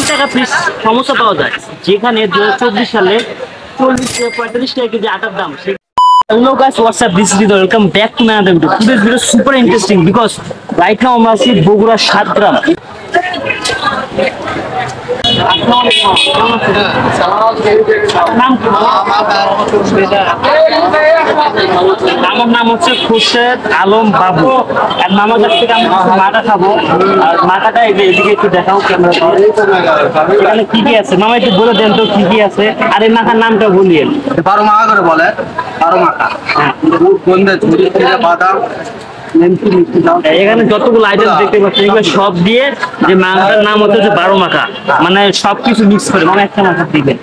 টাকা পিস সমস্যা পাওয়া যায়, যেখানে 2024 সালে 40-45 টাকা কেজি আটার দাম। Hello guys, what's up? This is Ridho. Welcome back to my other video. Today's video is super interesting because right now আমরা আছি বগুড়া 7 গ্রাম। আমার নাম হচ্ছে খুরশেদ আলম বাবু। আর মামার কাছ থেকে আমি মাটা খাবো। আর মাটাটা এদিকে একটু দেখাও ক্যামেরা। এখানে কি কি আছে মামা একটু বলে দেন তো কি কি আছে। আর এই মাখার নামটা বলিয়েন। 12 মাখা করে বলে 12 মাখা। গন্ধে ঝুরি থেকে বাদাম এখানে যতগুলো আইটেম দেখতে পাচ্ছেন এগুলো সব দিয়ে যে মাখাটার নাম হচ্ছে 12 মাখা, মানে সবকিছু মিক্স করে মানে একটা মাখা দিবেন।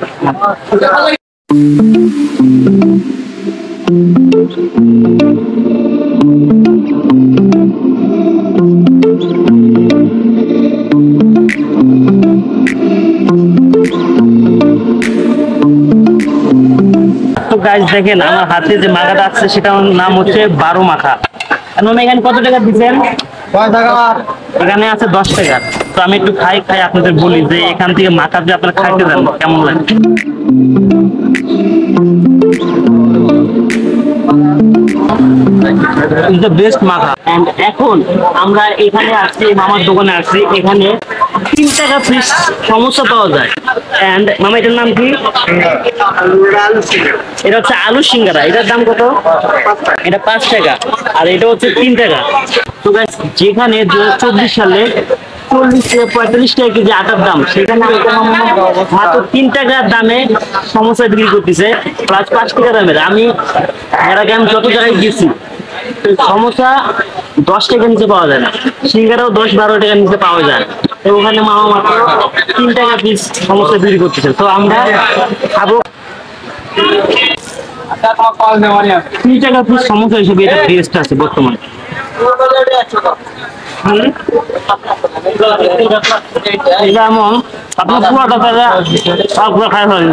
তো গাইস দেখেন আমার হাতে যে মাখাটা আছে সেটার নাম হচ্ছে 12 মাখা। এখানে কত টাকা দিচ্ছেন? এখানে আছে 10 টাকা। তো আমি একটু খাই আপনাদের বলি যে এখান থেকে মাখা দিয়ে আপনারা খাইতে যান কেমন লাগে। বেস্ট মাখা। এন্ড এখন আমরা এখানে আসছি মামার দোকানে আসছি, এখানে 3 টাকা পিস সমস্যা পাওয়া যায়। এন্ড মামা এটার নাম কি? এটা হচ্ছে আলু সিঙ্গারা। এটার দাম কত? এটা 5 টাকা। আর এটা হচ্ছে 3 টাকা। তো গাইস যেখানে 2024 সালে 40-45 টাকা কেজি আটার দাম, সেখানে মাত্র 3 টাকার দামে সমস্যা বিক্রি করতেছে, প্লাস 5 টাকা দামের। আমি এর আগে আমি যত জায়গায় গেছি সমস্যা 10 টাকা নিচে পাওয়া যায় না, সিঙ্গারাও 10-12 টাকার নিচে পাওয়া যায়। তো ওখানে মামা মাত্র 3 টাকা পিস সমস্যা বিক্রি করতেছে। তো আমরা খাবো 3 টাকা পিস সমস্যা হিসেবে এটা টেস্ট আছে বর্তমানে। যেমন আপনার পুরোটা খাই হয়।